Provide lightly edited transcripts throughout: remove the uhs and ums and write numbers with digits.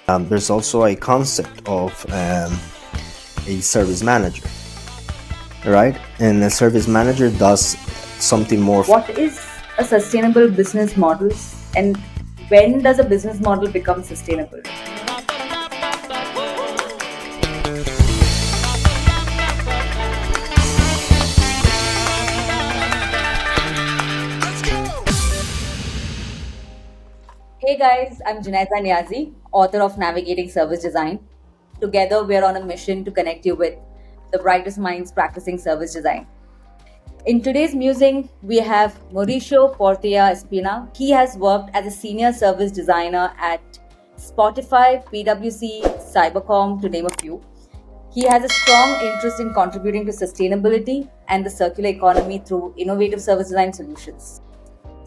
There's also a concept of a service manager, right? And a service manager does something more. What is a sustainable business model, and when does a business model become sustainable? Hey guys, I'm Junaida Niazi, author of Navigating Service Design. Together, we're on a mission to connect you with the brightest minds practicing service design. In today's musing, we have Mauricio Portilla Espina. He has worked as a senior service designer at Spotify, PwC, Cybercom, to name a few. He has a strong interest in contributing to sustainability and the circular economy through innovative service design solutions.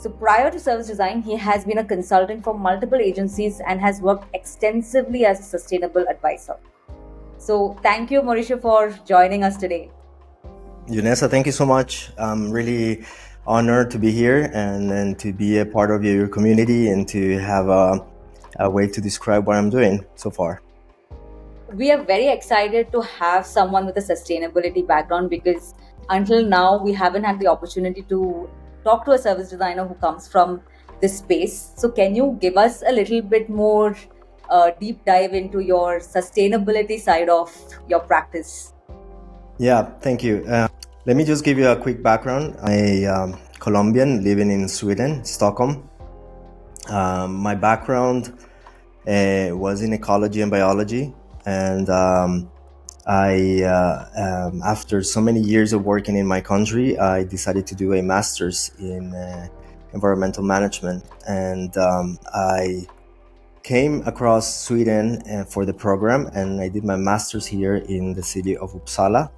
So, prior to service design, he has been a consultant for multiple agencies and has worked extensively as a sustainable advisor. So, thank you, Mauricio, for joining us today. Yunesa, thank you so much. I'm really honored to be here and to be a part of your community and to have a way to describe what I'm doing so far. We are very excited to have someone with a sustainability background because until now we haven't had the opportunity to talk to a service designer who comes from this space. So, can you give us a little bit more deep dive into your sustainability side of your practice? Yeah, thank you. Let me just give you a quick background. I'm a Colombian living in Sweden, Stockholm. My background was in ecology and biology, and after so many years of working in my country, I decided to do a master's in environmental management, and I came across Sweden for the program, and I did my master's here in the city of Uppsala.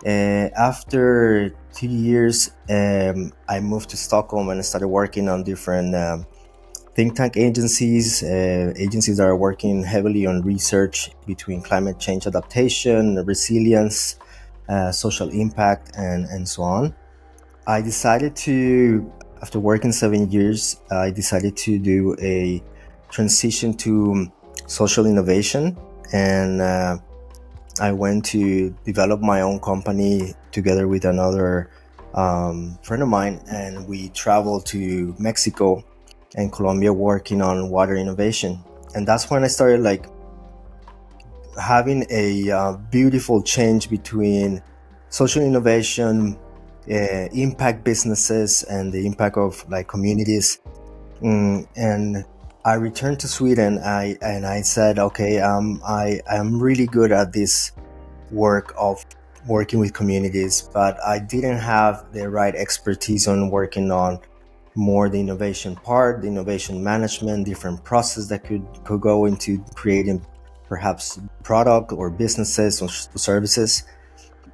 After 2 years, I moved to Stockholm and I started working on different think tank agencies that are working heavily on research between climate change adaptation, resilience, social impact, and so on. I decided to, after working 7 years, I decided to do a transition to social innovation, and I went to develop my own company together with another friend of mine, and we traveled to Mexico and Colombia working on water innovation. And that's when I started having a beautiful change between social innovation, impact businesses, and the impact of communities. And I returned to Sweden. I said, okay, I'm really good at this work of working with communities, but I didn't have the right expertise on working on more the innovation part, the innovation management, different process that could go into creating perhaps product or businesses or services.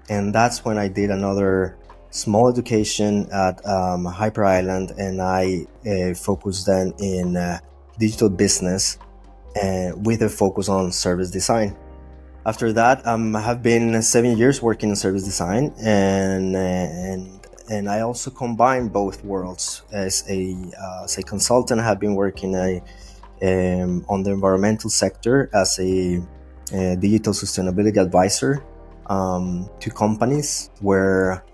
And that's when I did another small education at Hyper Island, and I focused then in digital business with a focus on service design. After that, I have been 7 years working in service design, and I also combine both worlds. As a consultant, I have been working on the environmental sector as a digital sustainability advisor to companies, where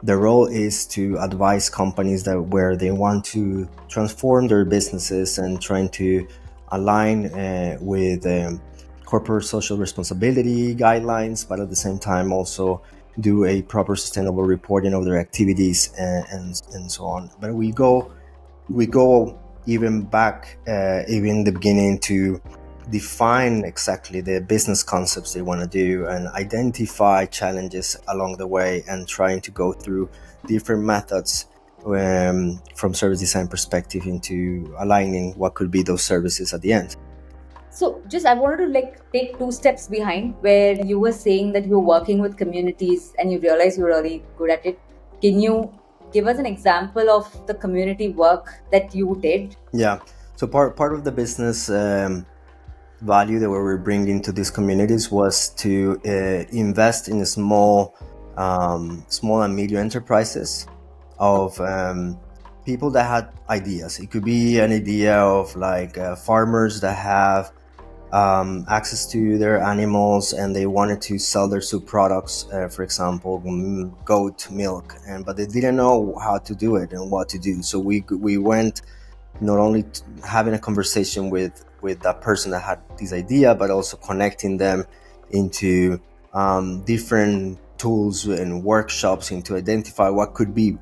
the role is to advise companies where they want to transform their businesses and trying to align with corporate social responsibility guidelines, but at the same time also do a proper sustainable reporting of their activities and so on. But we go even back, even the beginning, to define exactly the business concepts they want to do and identify challenges along the way, and trying to go through different methods from service design perspective into aligning what could be those services at the end. So, just I wanted to take two steps behind where you were saying that you were working with communities and you realized you were really good at it. Can you give us an example of the community work that you did? Yeah. So part of the business value that we were bringing to these communities was to invest in small and medium enterprises of people that had ideas. It could be an idea of farmers that have access to their animals, and they wanted to sell their subproducts, for example, goat milk, and but they didn't know how to do it and what to do. So we went not only having a conversation with that person that had this idea, but also connecting them into different tools and workshops and to identify what could be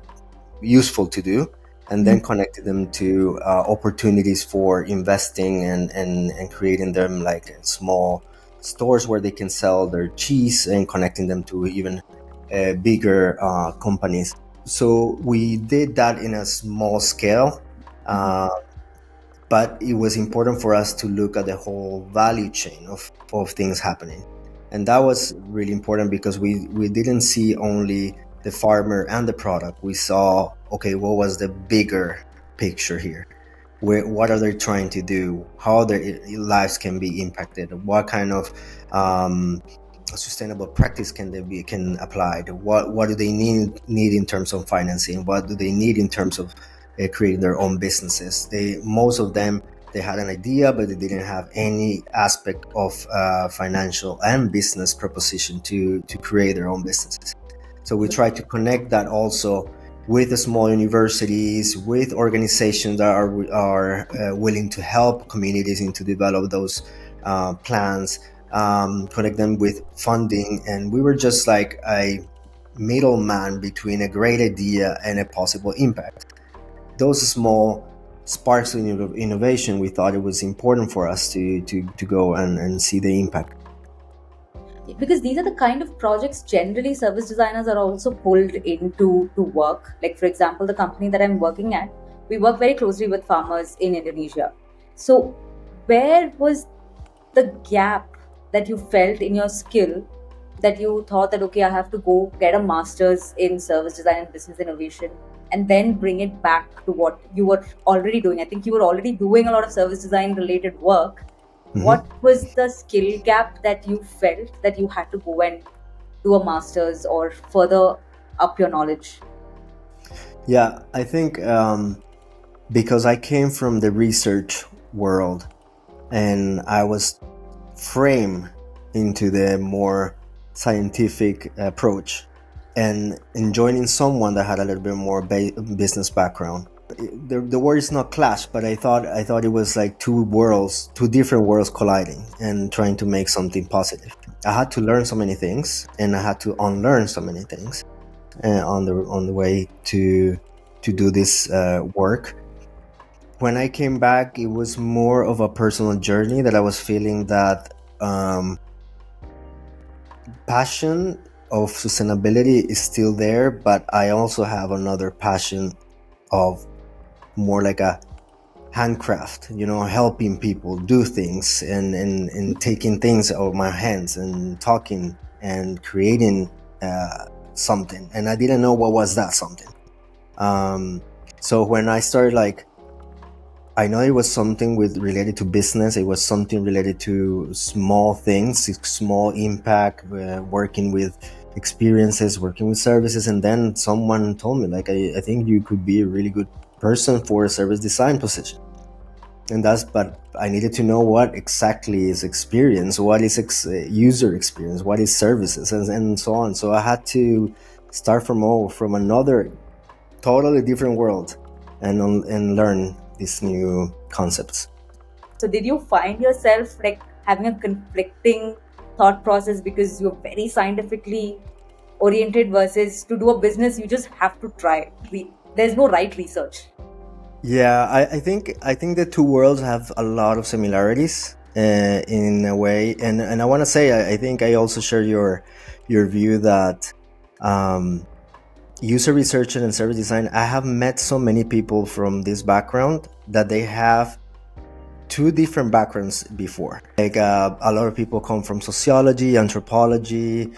useful to do, and then connected them to opportunities for investing and creating them like small stores where they can sell their cheese, and connecting them to even bigger companies. So we did that in a small scale, but it was important for us to look at the whole value chain of things happening. And that was really important because we didn't see only the farmer and the product. We saw, okay, what was the bigger picture here? What are they trying to do? How their lives can be impacted? What kind of sustainable practice can applied? What do they need in terms of financing? What do they need in terms of creating their own businesses? Most of them, they had an idea, but they didn't have any aspect of financial and business proposition to create their own businesses. So we try to connect that also with the small universities, with organizations that are willing to help communities and to develop those plans, connect them with funding. And we were just like a middleman between a great idea and a possible impact. Those small sparks of innovation, we thought it was important for us to go and see the impact. Because these are the kind of projects generally service designers are also pulled into to work. Like, for example, the company that I'm working at, we work very closely with farmers in Indonesia. So where was the gap that you felt in your skill, that you thought that, okay, I have to go get a master's in service design and business innovation, and then bring it back to what you were already doing? I think you were already doing a lot of service design related work. What was the skill gap that you felt that you had to go and do a master's or further up your knowledge? Yeah, I think because I came from the research world and I was framed into the more scientific approach, and joining someone that had a little bit more business background, the word is not clash, but I thought it was like two different worlds colliding and trying to make something positive. I had to learn so many things, and I had to unlearn so many things on the way to do this work. When I came back, it was more of a personal journey that I was feeling that passion of sustainability is still there, but I also have another passion of more like a handcraft, helping people do things and taking things out of my hands and talking and creating something. And I didn't know what was that something. So when I started, I know it was something related to business. It was something related to small things, small impact, working with experiences, working with services. And then someone told me, I think you could be a really good person for a service design position. But I needed to know what exactly is experience, what is user experience, what is services, and so on. So I had to start from another totally different world and learn these new concepts. So did you find yourself having a conflicting thought process because you're very scientifically oriented versus to do a business you just have to try? There's no right research. Yeah, I think the two worlds have a lot of similarities in a way, and I want to say I think I also share your view that user research and service design, I have met so many people from this background that they have two different backgrounds before. A lot of people come from sociology, anthropology,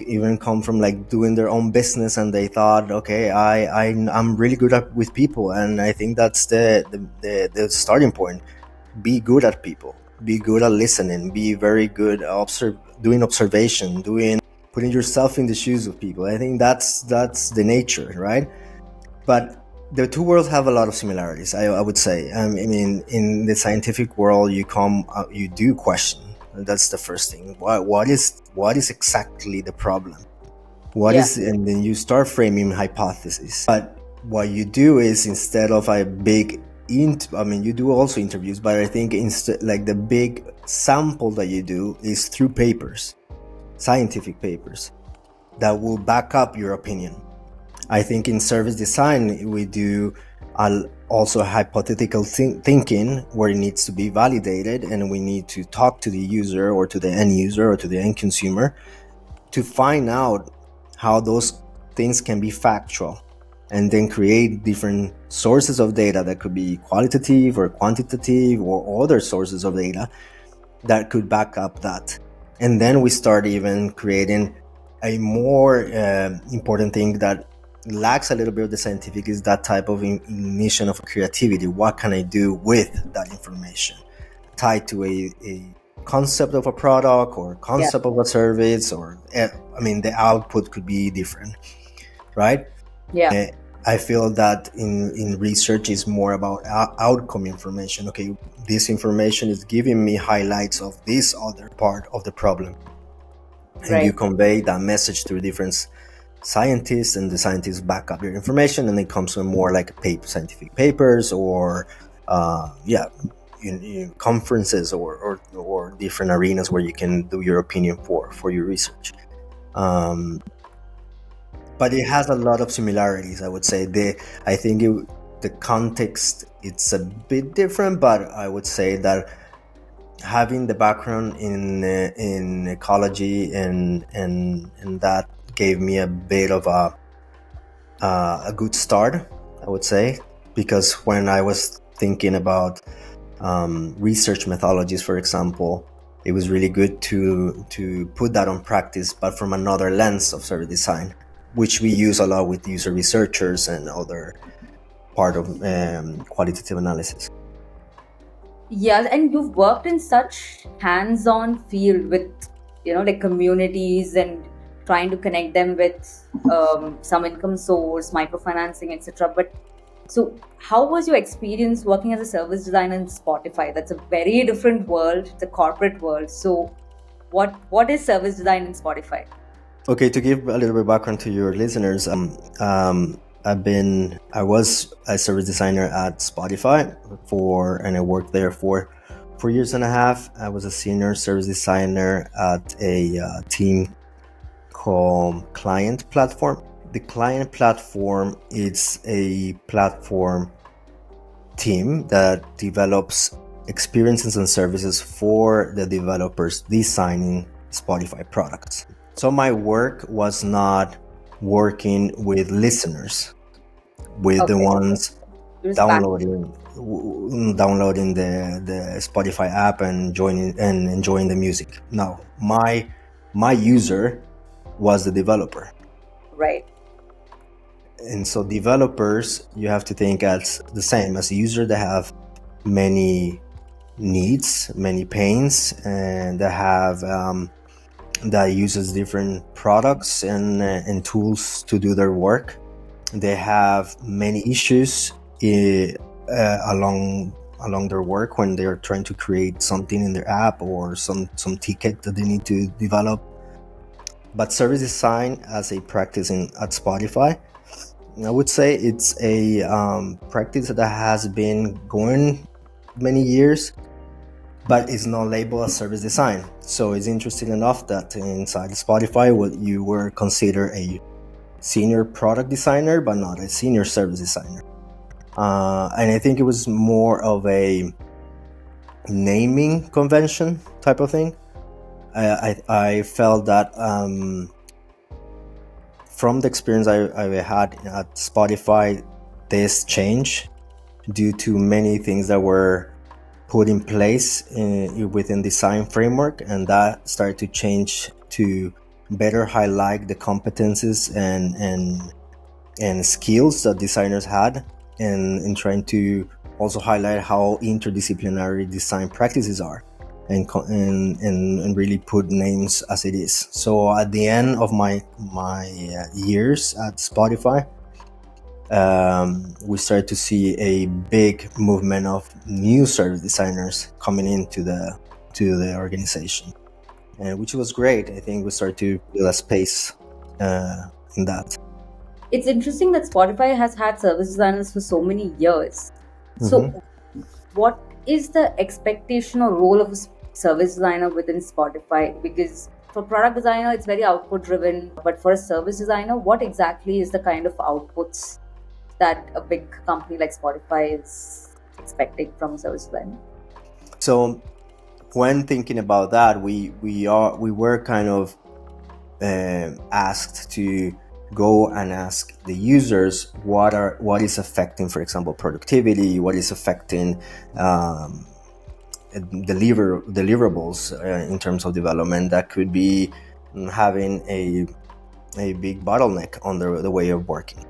even come from doing their own business, and they thought, okay, I'm really good with people, and I think that's the starting point. Be good at people, be good at listening, be very good doing observation, putting yourself in the shoes of people. I think that's the nature, right? But The two worlds have a lot of similarities. I would say. I mean, in the scientific world, you do question. That's the first thing. What is exactly the problem? Yeah. And then you start framing hypotheses. But what you do is, instead of a big I mean, you do also interviews, but I think instead, like, the big sample that you do is through papers, scientific papers that will back up your opinion. I think in service design, we do also hypothetical thinking, where it needs to be validated, and we need to talk to the user, or to the end user, or to the end consumer, to find out how those things can be factual, and then create different sources of data that could be qualitative or quantitative, or other sources of data that could back up that. And then we start even creating a more important thing that lacks a little bit of the scientific, is that type of ignition of creativity. What can I do with that information tied to a concept of a product, or Yeah. concept of a service, or I mean, the output could be different, right? Yeah. I feel that in research is more about outcome information. Okay, this information is giving me highlights of this other part of the problem, and you Right. convey that message through different scientists, and the scientists back up your information, and it comes from more like scientific papers, or conferences, or different arenas where you can do your opinion for your research. But it has a lot of similarities, I would say. I think the context, it's a bit different, but I would say that having the background in ecology, and that gave me a bit of a good start, I would say, because when I was thinking about research methodologies, for example, it was really good to put that on practice, but from another lens of service design, which we use a lot with user researchers and other part of qualitative analysis. Yeah, and you've worked in such hands-on field with, like communities, and trying to connect them with some income source, microfinancing, etc. But so, how was your experience working as a service designer in Spotify? That's a very different world, the corporate world. So, what is service design in Spotify? Okay, to give a little bit of background to your listeners, I was a service designer at Spotify and I worked there for 4 years and a half. I was a senior service designer at a team called Client Platform. The Client Platform is a platform team that develops experiences and services for the developers designing Spotify products. So my work was not working with listeners, with the Okay, ones it was back. downloading the Spotify app and joining and enjoying the music. No, my user was the developer. Right. And so developers, you have to think as the same as a user. They have many needs, many pains, and they have that uses different products and tools to do their work. They have many issues along their work when they're trying to create something in their app, or some ticket that they need to develop. But service design as a practice at Spotify, I would say it's a practice that has been going many years, but it's not labeled as service design. So it's interesting enough that inside Spotify, you were considered a senior product designer, but not a senior service designer. And I think it was more of a naming convention type of thing. I felt that from the experience I had at Spotify, this change due to many things that were put in place within design framework, and that started to change to better highlight the competences and skills that designers had, and trying to also highlight how interdisciplinary design practices are, and really put names as it is. So at the end of my years at Spotify, we started to see a big movement of new service designers coming into the organization, which was great. I think we started to build a space in that. It's interesting that Spotify has had service designers for so many years. Mhm. So, what is the expectation or role of a service designer within Spotify? Because for product designer, it's very output driven, but for a service designer, what exactly is the kind of outputs that a big company like Spotify is expecting from a service designer? So when thinking about that, we were kind of asked to go and ask the users what is affecting, for example, productivity, what is affecting deliverables in terms of development that could be having a big bottleneck on the way of working.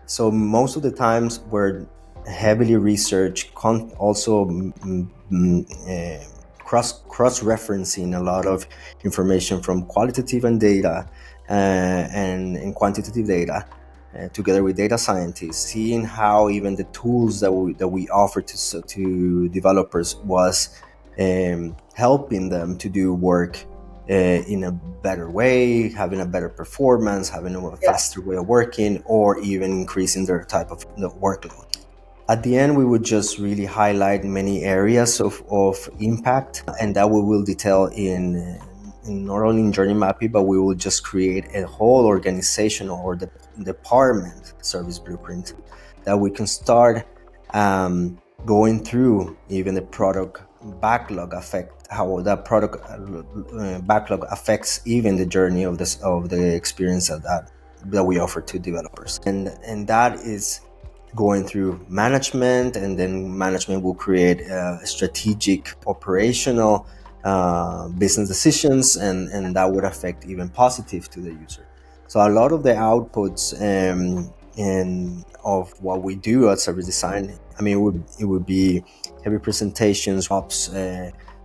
So most of the times we're heavily research, also cross-referencing a lot of information from qualitative and data and quantitative data, together with data scientists, seeing how even the tools that we offer to developers was helping them to do work in a better way, having a better performance, having a faster way of working, or even increasing their type of workload. At the end, we would just really highlight many areas of impact, and that we will detail in not only in journey mapping, but we will just create a whole organization or the department service blueprint that we can start going through even the product backlog affect how that product backlog affects even the journey of the experience that we offer to developers, and that is going through management, and then management will create strategic operational business decisions, and that would affect even positive to the user. So a lot of the outputs and of what we do at service design, I mean, it would be heavy presentations,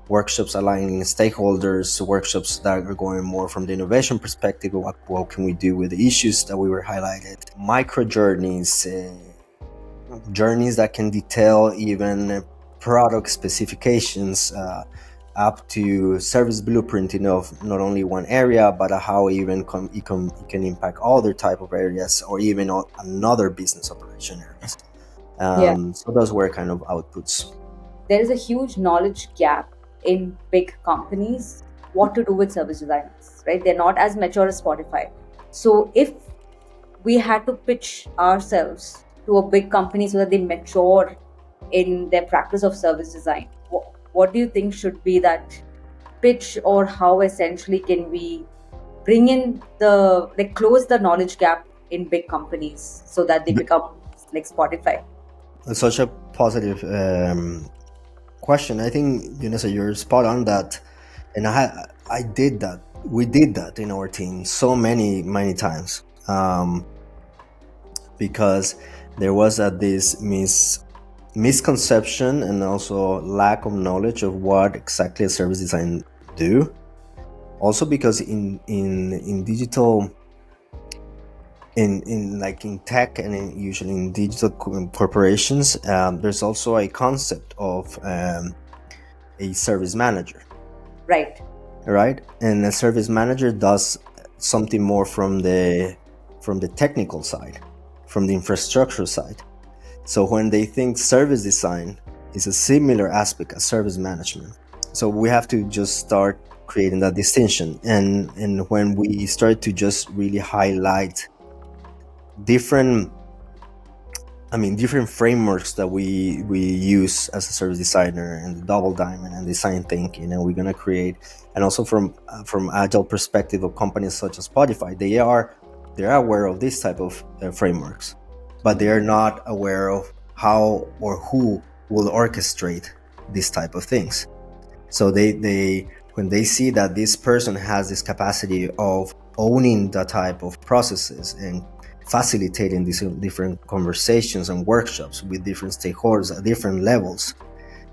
workshops aligning stakeholders, workshops that are going more from the innovation perspective. What can we do with the issues that we were highlighted? Micro journeys, journeys that can detail even product specifications, up to service blueprinting of not only one area, but how even it can impact other type of areas, or even another business operation areas. So those were kind of outputs. There is a huge knowledge gap in big companies what to do with service designers, right? They're not as mature as Spotify. So if we had to pitch ourselves to a big company so that they mature in their practice of service design, what do you think should be that pitch, or how essentially can we bring in close the knowledge gap in big companies so that they become like Spotify? Such a positive question. I think, Vanessa, you're spot on that, and I did that. We did that in our team so many times, because there was this misconception and also lack of knowledge of what exactly a service design do. Also because in digital, in tech, and usually in digital corporations, there's also a concept of a service manager, Right. And a service manager does something more from the technical side, from the infrastructure side. So when they think service design is a similar aspect as service management, so we have to just start creating that distinction. And when we start to just really highlight different frameworks that we use as a service designer, and the double diamond and design thinking, and we're going to create, and also from agile perspective of companies such as Spotify, they are aware of this type of frameworks, but they are not aware of how or who will orchestrate this type of things. So they when they see that this person has this capacity of owning the type of processes and facilitating these different conversations and workshops with different stakeholders at different levels,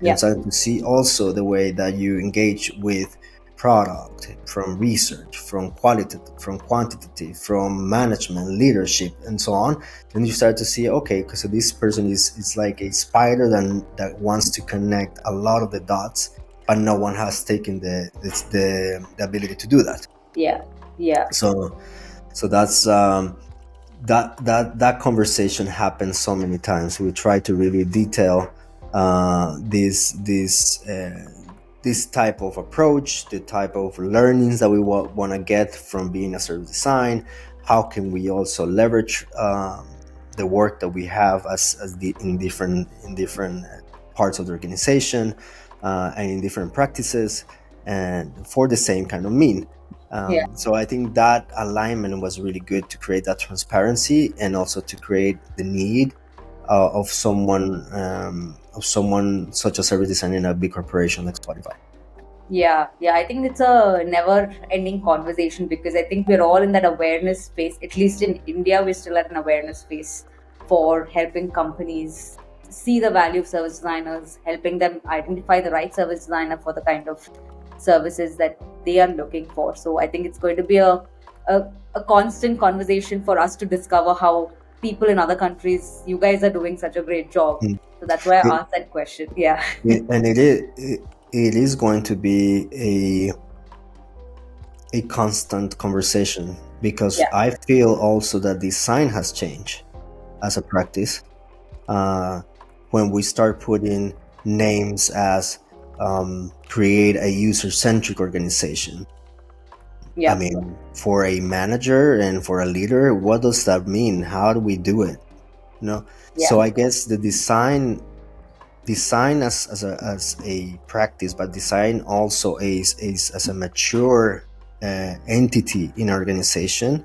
and starting to see also the way that you engage with product, from research, from qualitative, from quantitative, from management, leadership, and so on, then you start to see, okay, so this person is like a spider that wants to connect a lot of the dots, but no one has taken the ability to do that. Yeah. So that's that conversation happens so many times. We try to really detail this type of approach, the type of learnings that we want to get from being a service design. How can we also leverage the work that we have in different parts of the organization and in different practices, and for the same kind of mean. So I think that alignment was really good to create that transparency, and also to create the need of someone such a service designer in a big corporation like Spotify. Yeah, I think it's a never ending conversation, because I think we're all in that awareness phase. At least in India, we're still at an awareness phase for helping companies see the value of service designers, helping them identify the right service designer for the kind of services that they are looking for. So I think it's going to be a constant conversation for us to discover how people in other countries, you guys are doing such a great job. So that's why I asked that question. Yeah. And it is going to be a constant conversation, because Yeah. I feel also that design has changed as a practice when we start putting names as create a user-centric organization. Yeah. I mean, for a manager and for a leader, what does that mean? How do we do it? Yeah. So I guess the design as a practice, but design also is as a mature entity in an organization,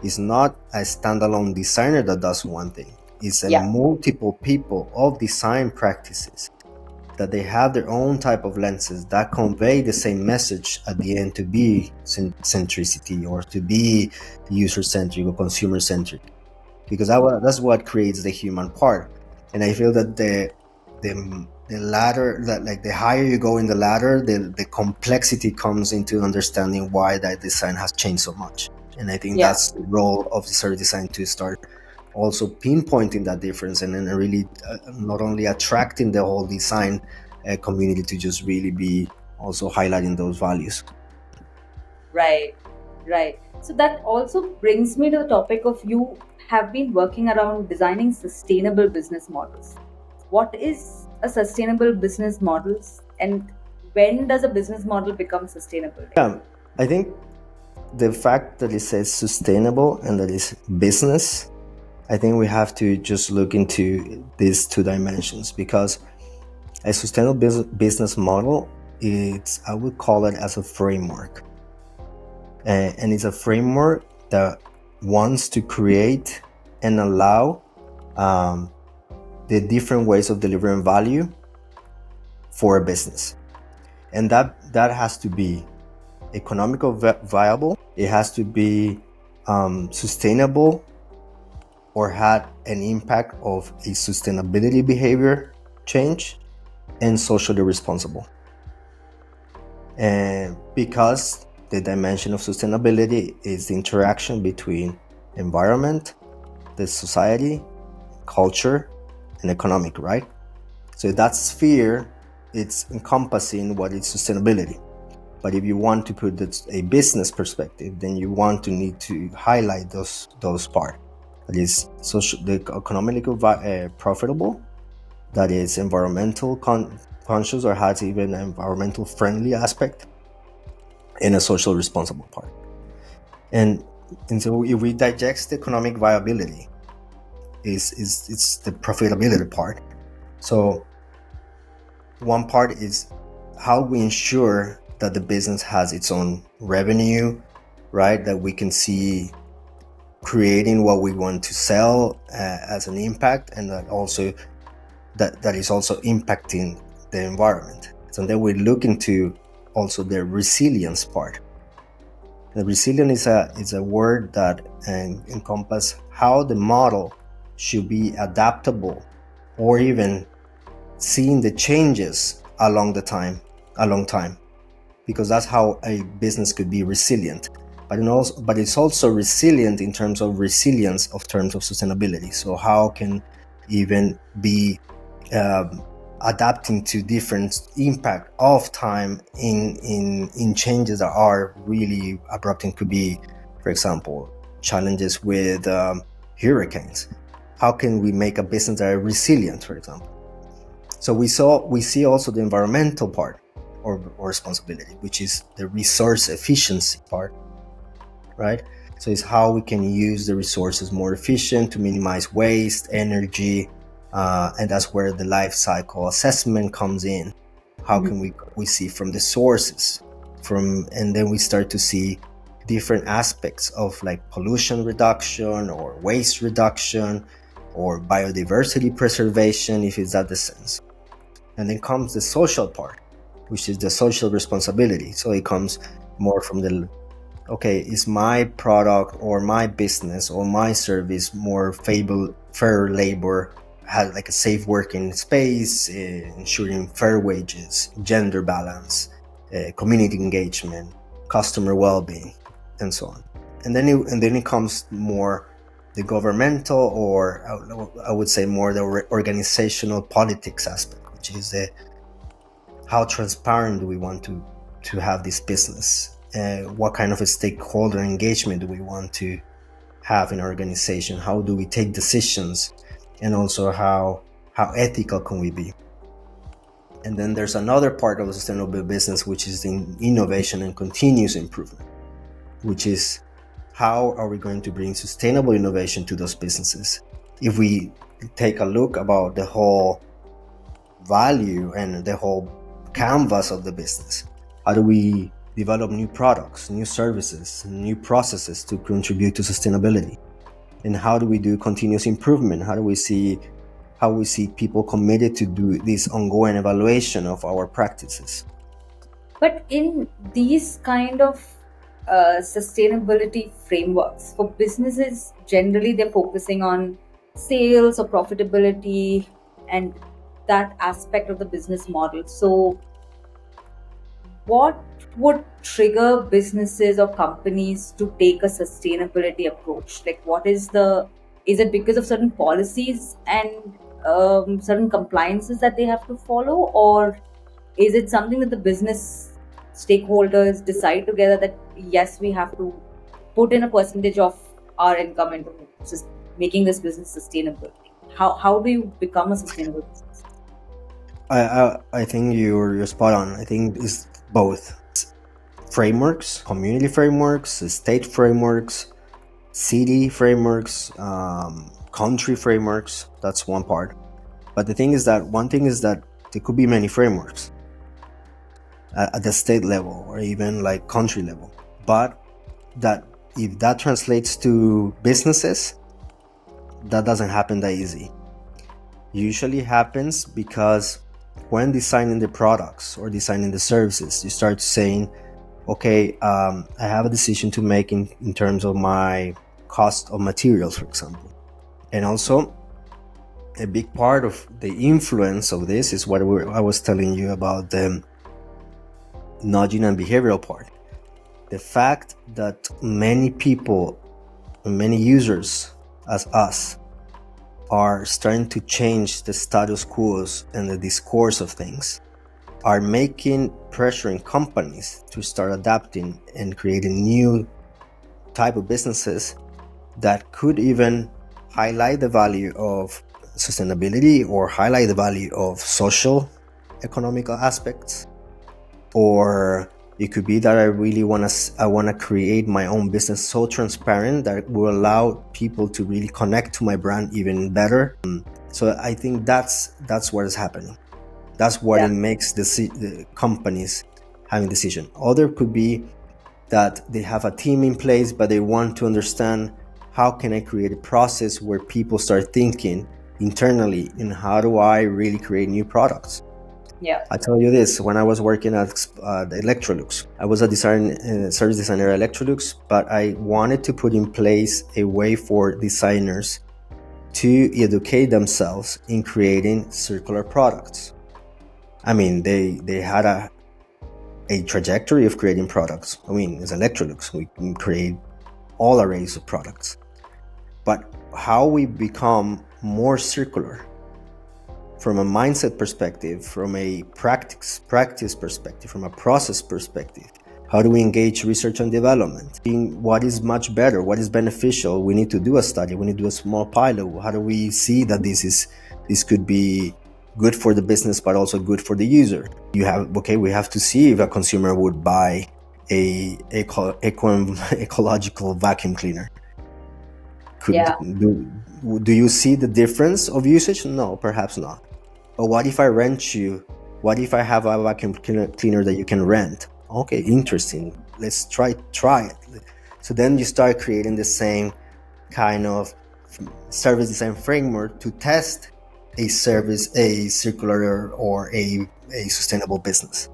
is not a standalone designer that does one thing. It's a Yeah. multiple people of design practices that they have their own type of lenses that convey the same message at the end, to be centricity, or to be user-centric or consumer-centric, because that's what creates the human part. And I feel that the ladder, that like the higher you go in the ladder, the complexity comes into understanding why that design has changed so much. And I think Yeah. that's the role of the service design, to start also pinpointing that difference, and then really not only attracting the whole design community to just really be also highlighting those values. Right. So that also brings me to the topic of, you have been working around designing sustainable business models. What is a sustainable business model, and when does a business model become sustainable? Yeah, I think the fact that it says sustainable and that it's business, I think we have to just look into these two dimensions, because a sustainable business model, I would call it as a framework. And it's a framework that wants to create and allow the different ways of delivering value for a business. And that has to be economical viable, it has to be sustainable, or had an impact of a sustainability behavior change, and socially responsible. And because the dimension of sustainability is the interaction between environment, the society, culture, and economic, right? So that sphere, it's encompassing what is sustainability. But if you want to put a business perspective, then you want to need to highlight those parts. That is the economically profitable, that is environmental conscious, or has even an environmental friendly aspect, and a social responsible part. And so if we digest the economic viability, it's the profitability part. So one part is how we ensure that the business has its own revenue, right? That we can see creating what we want to sell as an impact, and that also that is also impacting the environment. So then we look into also the resilience part. The resilience is a word that encompasses how the model should be adaptable, or even seeing the changes along time. because that's how a business could be resilient. But it's also resilient in terms of resilience of terms of sustainability. So how can even be adapting to different impact of time in changes that are really abrupt, and could be, for example, challenges with hurricanes. How can we make a business that is resilient, for example? So we see also the environmental part or responsibility, which is the resource efficiency part, right? So it's how we can use the resources more efficient to minimize waste, energy, and that's where the life cycle assessment comes in. How can we see from the sources, and then we start to see different aspects of like pollution reduction or waste reduction or biodiversity preservation, if it's that the sense. And then comes the social part, which is the social responsibility. So it comes more from the, okay, is my product or my business or my service more fair labor, has like a safe working space, ensuring fair wages, gender balance, community engagement, customer well-being, and so on. And then it comes more the governmental, or I would say more the organizational politics aspect, which is how transparent do we want to have this business? What kind of a stakeholder engagement do we want to have in our organization? How do we take decisions? And also how ethical can we be? And then there's another part of the sustainable business, which is the innovation and continuous improvement, which is how are we going to bring sustainable innovation to those businesses? If we take a look about the whole value and the whole canvas of the business, how do we develop new products, new services, new processes to contribute to sustainability? And how do we do continuous improvement? How we see people committed to do this ongoing evaluation of our practices? But in these kind of sustainability frameworks for businesses, generally they're focusing on sales or profitability and that aspect of the business model. So what would trigger businesses or companies to take a sustainability approach? Like, is it because of certain policies and certain compliances that they have to follow, or is it something that the business stakeholders decide together that yes, we have to put in a percentage of our income into making this business sustainable? How do you become a sustainable business? I think you're spot on. I think it's both frameworks, community frameworks, state frameworks, city frameworks, country frameworks. That's one part. But one thing is that there could be many frameworks at the state level or even like country level. But that if that translates to businesses, that doesn't happen that easy. Usually happens because when designing the products or designing the services, you start saying, okay, I have a decision to make in terms of my cost of materials, for example. And also, a big part of the influence of this is what I was telling you about the nudging and behavioral part. The fact that many people, many users as us, are starting to change the status quo and the discourse of things, are making pressuring companies to start adapting and creating new type of businesses that could even highlight the value of sustainability or highlight the value of social economical aspects. Or it could be that I really want to create my own business so transparent that it will allow people to really connect to my brand even better. So I think that's what is happening. That's what it makes the companies having decision. Other could be that they have a team in place, but they want to understand how can I create a process where people start thinking internally in how do I really create new products. Yeah. I tell you this, when I was working at Electrolux, I was a service designer at Electrolux, but I wanted to put in place a way for designers to educate themselves in creating circular products. I mean, they had a trajectory of creating products. I mean, as Electrolux, we can create all arrays of products. But how we become more circular from a mindset perspective, from a practice perspective, from a process perspective, how do we engage research and development? What is much better? What is beneficial? We need to do a study. We need to do a small pilot. How do we see that this could be good for the business, but also good for the user? We have to see if a consumer would buy a ecological vacuum cleaner. Do you see the difference of usage? No, perhaps not. But what if I rent you? What if I have a vacuum cleaner that you can rent? Okay, interesting. Let's try it. So then you start creating the same kind of service design framework to test a circular or a sustainable business.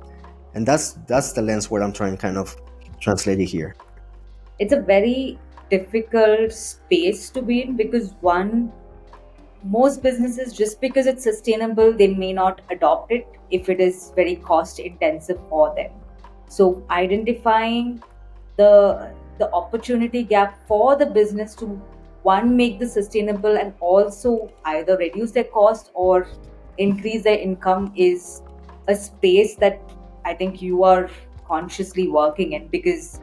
And that's the lens where I'm trying to kind of translate it here. It's a very difficult space to be in because most businesses, just because it's sustainable, they may not adopt it if it is very cost intensive for them. So identifying the opportunity gap for the business to make this sustainable and also either reduce their cost or increase their income is a space that I think you are consciously working in, because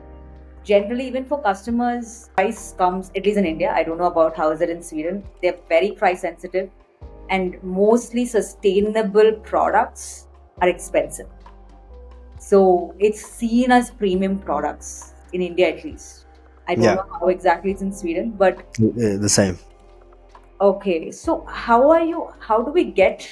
generally, even for customers, price comes, at least in India, I don't know about how is it in Sweden, they're very price sensitive, and mostly sustainable products are expensive. So it's seen as premium products in India, at least. I don't know how exactly it's in Sweden, but the same. Okay, so how do we get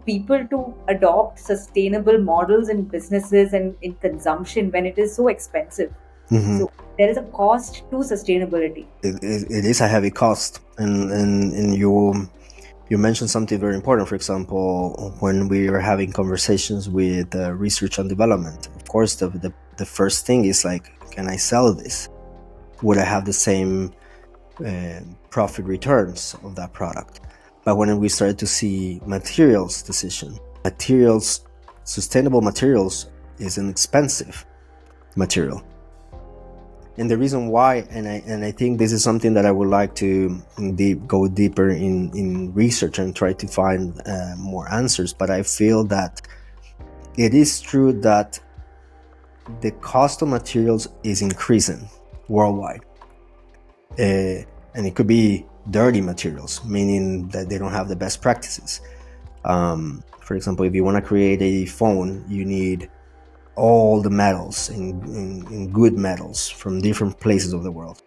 people to adopt sustainable models in businesses and in consumption when it is so expensive? Mm-hmm. So there is a cost to sustainability. It is a heavy cost, and you mentioned something very important. For example, when we are having conversations with research and development, of course, the first thing is like, can I sell this? Would I have the same profit returns of that product? But when we started to see sustainable materials is an expensive material. And the reason why, and I think this is something that I would like to go deeper in research and try to find more answers, but I feel that it is true that the cost of materials is increasing worldwide. And it could be dirty materials, meaning that they don't have the best practices. For example, if you want to create a phone, you need all the metals in good metals from different places of the world.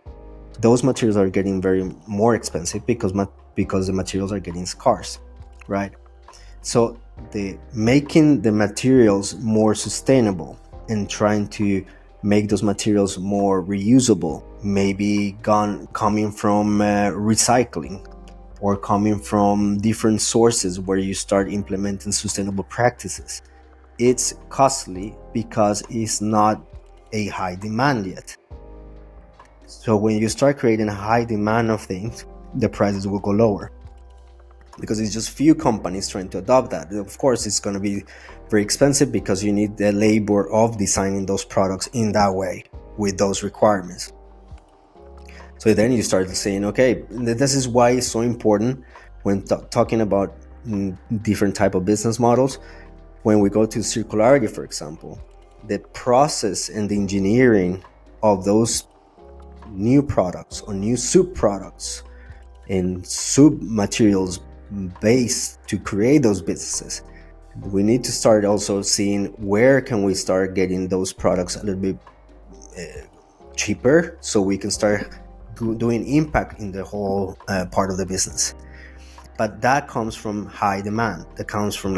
Those materials are getting more expensive because the materials are getting scarce, right? So making the materials more sustainable and trying to make those materials more reusable, maybe coming from recycling or coming from different sources where you start implementing sustainable practices. It's costly because it's not a high demand yet. So when you start creating a high demand of things, the prices will go lower because it's just few companies trying to adopt that. Of course, it's going to be very expensive because you need the labor of designing those products in that way with those requirements. So then you start saying, okay, this is why it's so important when talking about different type of business models. When we go to circularity, for example, the process and the engineering of those new products or new sub-products and sub-materials base to create those businesses, we need to start also seeing where can we start getting those products a little bit cheaper so we can start doing impact in the whole part of the business. But that comes from high demand. That comes from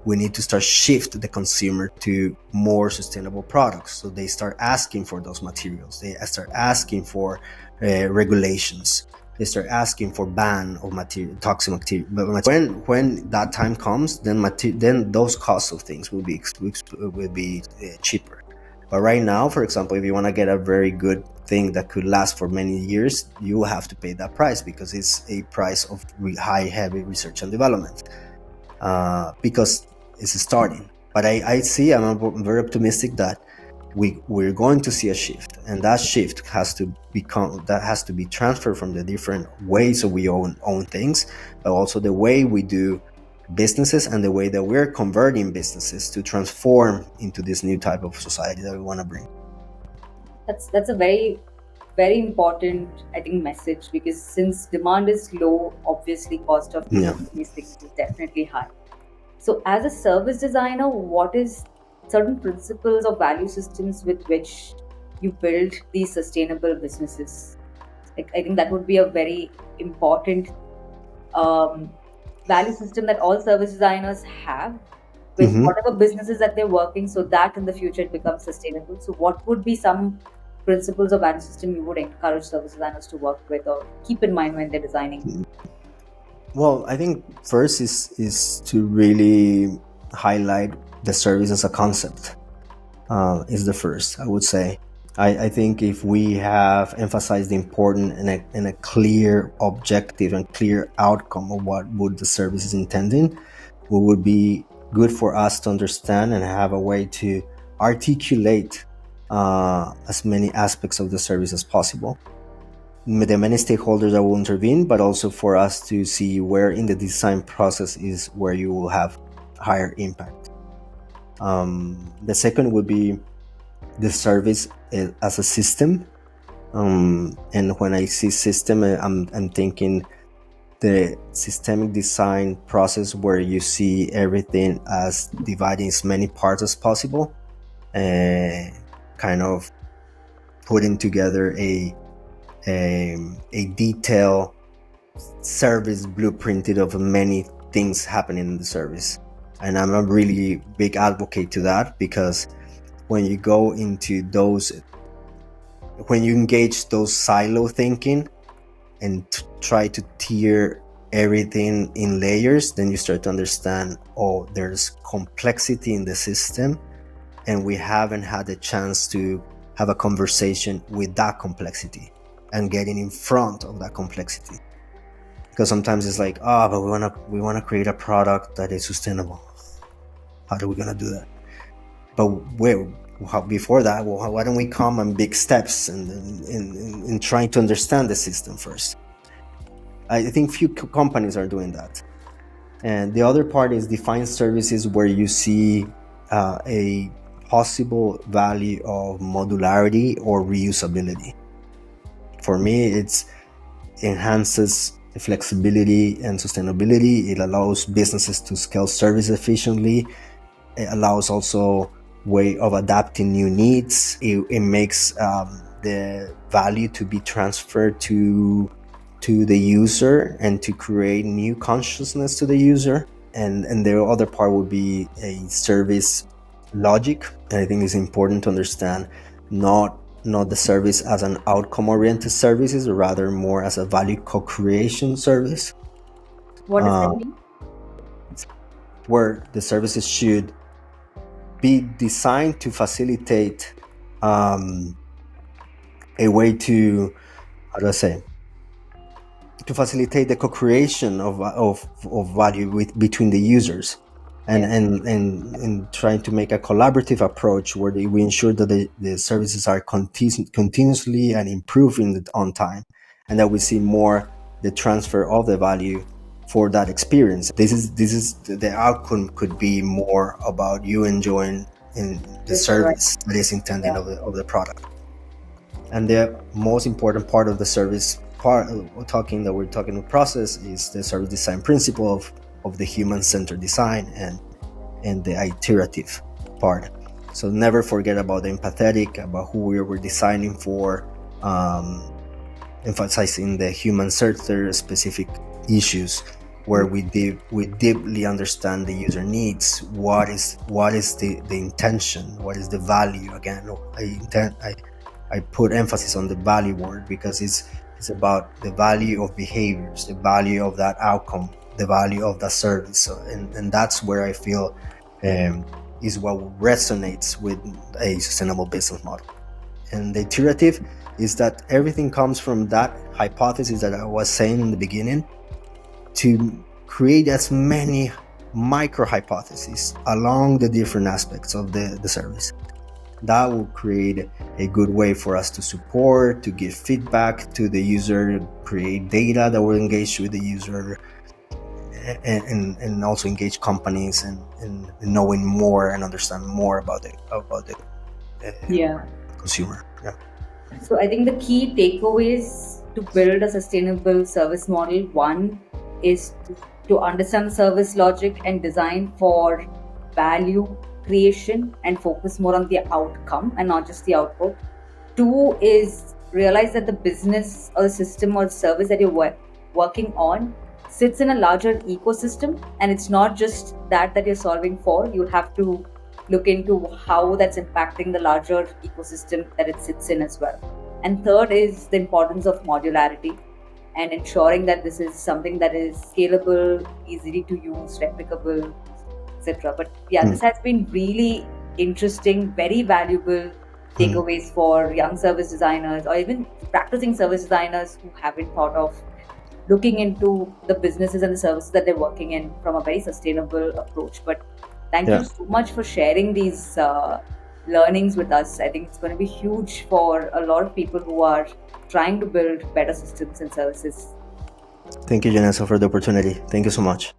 we need to start shift the consumer to more sustainable products. So they start asking for those materials. They start asking for regulations. They start asking for ban of toxic material. But when that time comes, then those costs of things will be cheaper. But right now, for example, if you want to get a very good thing that could last for many years, you will have to pay that price because it's a price of heavy research and development. Because it's starting, But I'm very optimistic that we're going to see a shift, and that shift has to be transferred from the different ways that we own things, but also the way we do businesses and the way that we're converting businesses to transform into this new type of society that we want to bring. That's a very very important, I think, message, because since demand is low, obviously cost of Yeah. doing these things is definitely high. So, as a service designer, what is certain principles or value systems with which you build these sustainable businesses? Like, I think that would be a very important um, value system that all service designers have with Mm-hmm. whatever businesses that they're working, so that in the future it becomes sustainable. So, what would be some principles or value system you would encourage service designers to work with or keep in mind when they're designing? Well, I think first is to really highlight the service as a concept. Is the first, I would say. I think if we have emphasized the important and a clear objective and clear outcome of what would the service is intending, it would be good for us to understand and have a way to articulate as many aspects of the service as possible. The many stakeholders that will intervene, but also for us to see where in the design process is where you will have higher impact. The second would be the service as a system. And when I see system, I'm thinking the systemic design process where you see everything as dividing as many parts as possible, kind of putting together a detailed service blueprinted of many things happening in the service. And I'm a really big advocate to that, because when you go into when you engage those silo thinking and try to tier everything in layers, then you start to understand, oh, there's complexity in the system, and we haven't had the chance to have a conversation with that complexity and getting in front of that complexity. Because sometimes it's like, but we wanna create a product that is sustainable. How are we gonna do that? But before that, why don't we come in big steps and in trying to understand the system first? I think few companies are doing that. And the other part is define services where you see a possible value of modularity or reusability. For me, it enhances the flexibility and sustainability. It allows businesses to scale service efficiently. It allows also way of adapting new needs. It makes the value to be transferred to the user and to create new consciousness to the user. And the other part would be a service logic. And I think it's important to understand not the service as an outcome-oriented services, rather more as a value co-creation service. What does that mean? Where the services should be designed to facilitate a way to, how do I say, to facilitate the co-creation of value between the users, and trying to make a collaborative approach where we ensure that the services are continuously and improving on time, and that we see more the transfer of the value for that experience. This is the outcome could be more about you enjoying in the service that is intended of the product. And the most important part of the service part we're talking process is the service design principle of the human-centered design and the iterative part. So never forget about the empathetic, about who we were designing for, emphasizing the human-centered specific issues where we deeply understand the user needs. What is the intention? What is the value? Again, I put emphasis on the value word because it's about the value of behaviors, the value of that outcome, the value of the service. So, and that's where I feel is what resonates with a sustainable business model. And the iterative is that everything comes from that hypothesis that I was saying in the beginning, to create as many micro hypotheses along the different aspects of the service. That will create a good way for us to support, to give feedback to the user, create data that will engage with the user, and also engage companies in knowing more and understand more about the Yeah. consumer. Yeah. So I think the key takeaways to build a sustainable service model, one is to understand the service logic and design for value creation and focus more on the outcome and not just the output. Two is realize that the business or the system or service that you're working on sits in a larger ecosystem, and it's not just that you're solving for. You have to look into how that's impacting the larger ecosystem that it sits in as well. And third is the importance of modularity and ensuring that this is something that is scalable, easy to use, replicable, etc. But yeah, this has been really interesting, very valuable takeaways for young service designers or even practicing service designers who haven't thought of looking into the businesses and the services that they're working in from a very sustainable approach. But thank you so much for sharing these learnings with us. I think it's going to be huge for a lot of people who are trying to build better systems and services. Thank you, Janessa, for the opportunity. Thank you so much.